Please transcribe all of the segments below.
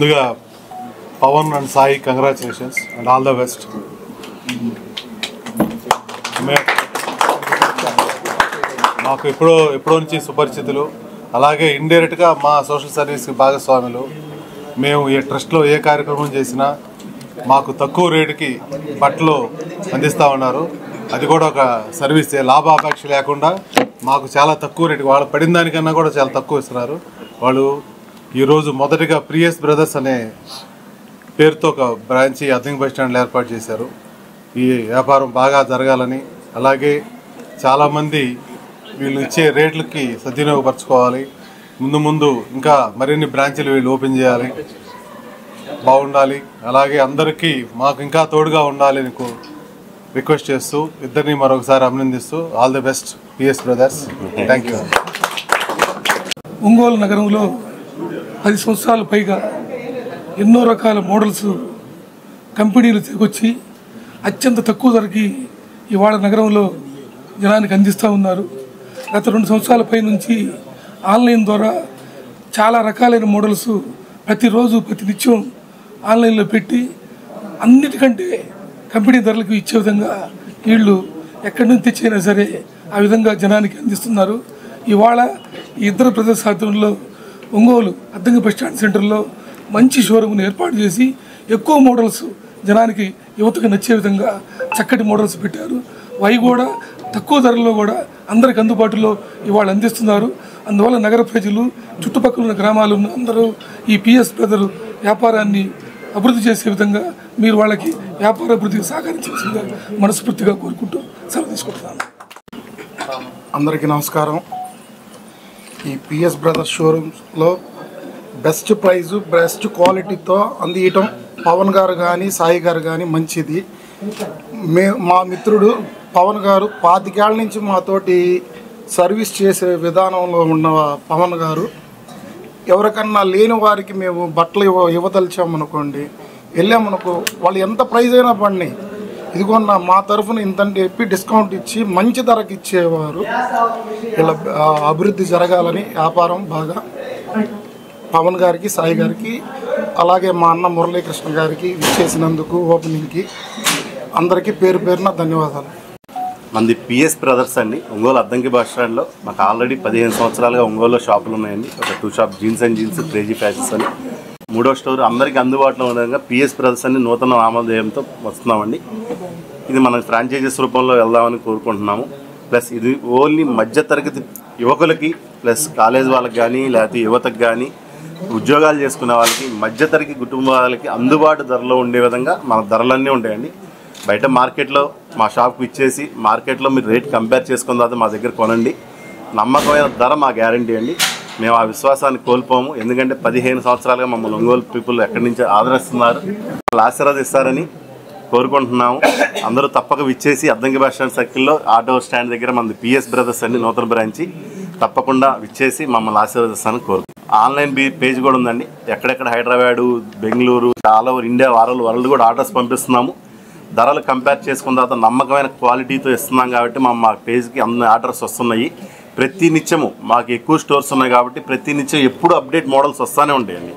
ముందుగా Pavan and Sai congratulations and all the best. మాకు ఎప్పుడో నుంచి సుపరిచితులు, అలాగే ఇండైరెక్ట్గా మా సోషల్ సర్వీస్కి భాగస్వాములు. మేము ఈ ట్రస్ట్లో ఏ కార్యక్రమం చేసినా మాకు తక్కువ రేటుకి బట్టలు అందిస్తూ ఉన్నారు. అది కూడా ఒక సర్వీస్, లాభాపేక్ష లేకుండా మాకు చాలా తక్కువ రేటుకి, వాళ్ళు పడిన దానికన్నా కూడా చాలా తక్కువ ఇస్తున్నారు. వాళ్ళు ఈరోజు మొదటిగా ప్రియస్ బ్రదర్స్ అనే పేరుతో ఒక బ్రాంచి అద్దంకి బస్ స్టాండ్లో ఏర్పాటు చేశారు. ఈ వ్యాపారం బాగా జరగాలని, అలాగే చాలామంది వీళ్ళు ఇచ్చే రేట్లకి సద్వినియోగపరచుకోవాలి. ముందు ఇంకా మరిన్ని బ్రాంచీలు వీళ్ళు ఓపెన్ చేయాలి, బాగుండాలి. అలాగే అందరికీ మాకు ఇంకా తోడుగా ఉండాలని రిక్వెస్ట్ చేస్తూ ఇద్దరిని మరొకసారి అభినందిస్తూ all the best PS brothers. Thank you. Ongole నగరంలో 10 సంవత్సరాల పైగా ఎన్నో రకాల మోడల్స్ కంపెనీలు తీసుకొచ్చి అత్యంత తక్కువ ధరకి ఇవాళ నగరంలో జనానికి అందిస్తూ ఉన్నారు. గత 2 సంవత్సరాల పై నుంచి ఆన్లైన్ ద్వారా చాలా రకాలైన మోడల్స్ ప్రతిరోజు ప్రతినిత్యం ఆన్లైన్లో పెట్టి అన్నిటికంటే కంపెనీ ధరలకు ఇచ్చే విధంగా వీళ్ళు ఎక్కడి నుంచి తెచ్చైనా సరే ఆ విధంగా జనానికి అందిస్తున్నారు. ఇవాళ ఈ ఇద్దరు బ్రదర్స్ ఆధ్వర్యంలో ఒంగోలు అద్దంకి బస్ స్టాండ్ సెంటర్లో మంచి షోరూమ్ని ఏర్పాటు చేసి ఎక్కువ మోడల్స్ జనానికి యువతకు నచ్చే విధంగా చక్కటి మోడల్స్ పెట్టారు. అవి కూడా తక్కువ ధరల్లో కూడా అందరికి అందుబాటులో ఇవాళ అందిస్తున్నారు. అందువల్ల నగర ప్రజలు, చుట్టుపక్కల ఉన్న గ్రామాలు ఉన్న అందరూ ఈ పిఎస్ బ్రదర్ వ్యాపారాన్ని అభివృద్ధి చేసే విధంగా మీరు వాళ్ళకి వ్యాపార అభివృద్ధికి సహకరించాల్సిందిగా మనస్ఫూర్తిగా కోరుకుంటూ సెలవు తీసుకుంటున్నాను. అందరికీ నమస్కారం. ఈ పిఎస్ బ్రదర్స్ షోరూమ్స్లో బెస్ట్ ప్రైజు, బెస్ట్ క్వాలిటీతో అందియటం పవన్ గారు కానీ సాయి గారు కానీ మంచిది. మా మిత్రుడు పవన్ గారు 25 ఏళ్ల నుంచి మాతోటి సర్వీస్ చేసే విధానంలో ఉన్న పవన్ గారు ఎవరికన్నా లేని వారికి మేము బట్టలు ఇవ్వదలిచామనుకోండి, వెళ్ళామనుకో వాళ్ళు ఎంత ప్రైజ్ అయినా పడినాయి ఇదిగోన్న మా తరఫున ఇంతని చెప్పి డిస్కౌంట్ ఇచ్చి మంచి ధరకు ఇచ్చేవారు. ఇలా అభివృద్ధి జరగాలని వ్యాపారం బాగా పవన్ గారికి, సాయి గారికి, అలాగే మా అన్న మురళీకృష్ణ గారికి ఇచ్చేసినందుకు ఓపెనింగ్కి అందరికీ పేరు పేరున ధన్యవాదాలు. మంది పిఎస్ బ్రదర్స్ అండి, ఒంగోలు అద్దంకి బస్ స్టాండ్లో. మాకు ఆల్రెడీ 15 సంవత్సరాలుగా ఒంగోలులో షాపులు ఉన్నాయండి. ఒక 2 shop jeans and jeans, crazy fashions అని. 3వ స్టోర్ అందరికీ అందుబాటులో ఉండగా పిఎస్ బ్రదర్స్ అని నూతన నామధేయంతో వస్తున్నామండి. ఇది మన ఫ్రాంచైజీస్ రూపంలో వెళ్దామని కోరుకుంటున్నాము. ప్లస్ ఇది ఓన్లీ మధ్యతరగతి యువకులకి, ప్లస్ కాలేజ్ వాళ్ళకి కానీ, లేకపోతే యువతకు కానీ, ఉద్యోగాలు చేసుకునే వాళ్ళకి, మధ్యతరగతి కుటుంబాలకి అందుబాటు ధరలో ఉండే విధంగా మన ధరలన్నీ ఉంటాయండి. బయట మార్కెట్లో మా షాప్కి ఇచ్చేసి మార్కెట్లో మీరు రేట్ కంపేర్ చేసుకున్న తర్వాత మా దగ్గర కొనండి. నమ్మకమైన ధర మా గ్యారంటీ అండి. మేము ఆ విశ్వాసాన్ని కోల్పోము. ఎందుకంటే 15 సంవత్సరాలుగా మమ్మల్ని ఒంగోలు పీపుల్ ఎక్కడి నుంచి ఆదరిస్తున్నారు, ఆశీర్వదిస్తారని కోరుకుంటున్నాము. అందరూ తప్పక విచ్చేసి అద్దంకి బస్ స్టాండ్ సర్కిల్లో ఆటో స్టాండ్ దగ్గర మనది పిఎస్ బ్రదర్స్ అండి నూతన బ్రాంచి. తప్పకుండా విచ్చేసి మమ్మల్ని ఆశీర్వదిస్తారని ఆన్లైన్ పేజ్ కూడా ఉందండి. ఎక్కడెక్కడ Hyderabad, Bengaluru, all over India, world కూడా ఆర్డర్స్ పంపిస్తున్నాము. ధరలు కంపేర్ చేసుకున్న తర్వాత నమ్మకమైన క్వాలిటీతో ఇస్తున్నాం కాబట్టి మా పేజ్కి అన్ని ఆర్డర్స్ వస్తున్నాయి. ప్రతి నిత్యము మాకు ఎక్కువ స్టోర్స్ ఉన్నాయి కాబట్టి ప్రతి నిత్యం ఎప్పుడు అప్డేట్ మోడల్స్ వస్తూనే ఉంటాయండి.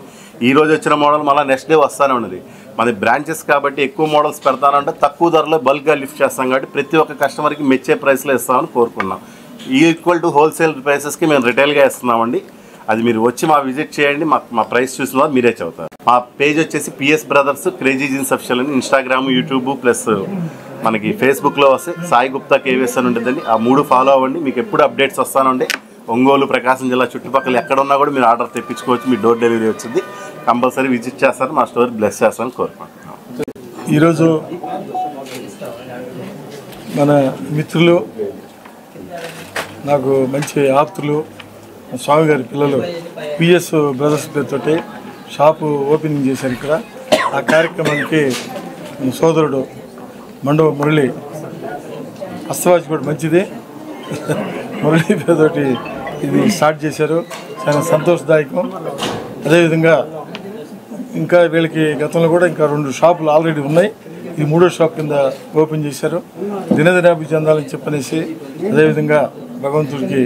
ఈరోజు వచ్చిన మోడల్ మళ్ళీ నెక్స్ట్ డే వస్తూనే ఉన్నది. మన బ్రాంచెస్ కాబట్టి ఎక్కువ మోడల్స్ పెడతానంటే తక్కువ ధరలో బల్క్గా లిఫ్ట్ చేస్తాం కాబట్టి ప్రతి ఒక్క కస్టమర్కి మెచ్చే ప్రైస్లో ఇస్తామని కోరుకున్నాం. ఈక్వల్ టు హోల్సేల్ ప్రైసెస్కి మేము రిటైల్గా ఇస్తున్నామండి. అది మీరు వచ్చి మా విజిట్ చేయండి. మా ప్రైస్ చూసిన తర్వాత మీరే చెబుతారు. మా పేజ్ వచ్చేసి PS brothers crazy jeans official అని ఇన్స్టాగ్రామ్, యూట్యూబ్ ప్లస్ మనకి ఫేస్బుక్లో వస్తే సాయి గుప్తా కేవీఎస్ అని ఉంటుందండి. ఆ 3 ఫాలో అవ్వండి. మీకు ఎప్పుడు అప్డేట్స్ వస్తానండి. ఒంగోలు, ప్రకాశం జిల్లా చుట్టుపక్కల ఎక్కడ ఉన్నా కూడా మీరు ఆర్డర్ తెప్పించుకోవచ్చు. మీ డోర్ డెలివరీ వచ్చింది. కంపల్సరీ విజిట్ చేస్తారు. మా స్టోర్ బ్లెస్ చేస్తారని కోరుకుంటున్నాం. ఈరోజు మన మిత్రులు, నాకు మంచి ఆప్తులు, స్వామి గారి పిల్లలు పిఎస్ బ్రదర్స్ పేరుతోటి షాపు ఓపెనింగ్ చేశారు ఇక్కడ. ఆ కార్యక్రమానికి సోదరుడు మండవ మురళి అస్తవాచి కూడా మంచిది మురళి పేరుతోటి ఇది స్టార్ట్ చేశారు. చాలా సంతోషదాయకం. అదేవిధంగా ఇంకా వీళ్ళకి గతంలో కూడా ఇంకా 2 షాపులు ఆల్రెడీ ఉన్నాయి. ఇది 3వ షాప్ కింద ఓపెన్ చేశారు. దినదినాభివృద్ధి చెందాలని చెప్పనేసి, అదేవిధంగా భగవంతుడికి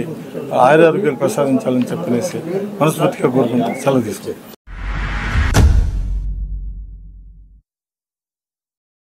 ఆయురారోగ్యాలు ప్రసాదించాలని చెప్పనేసి మనస్ఫూర్తిగా కోరుకుంటూ సెలవు తీసుకోండి.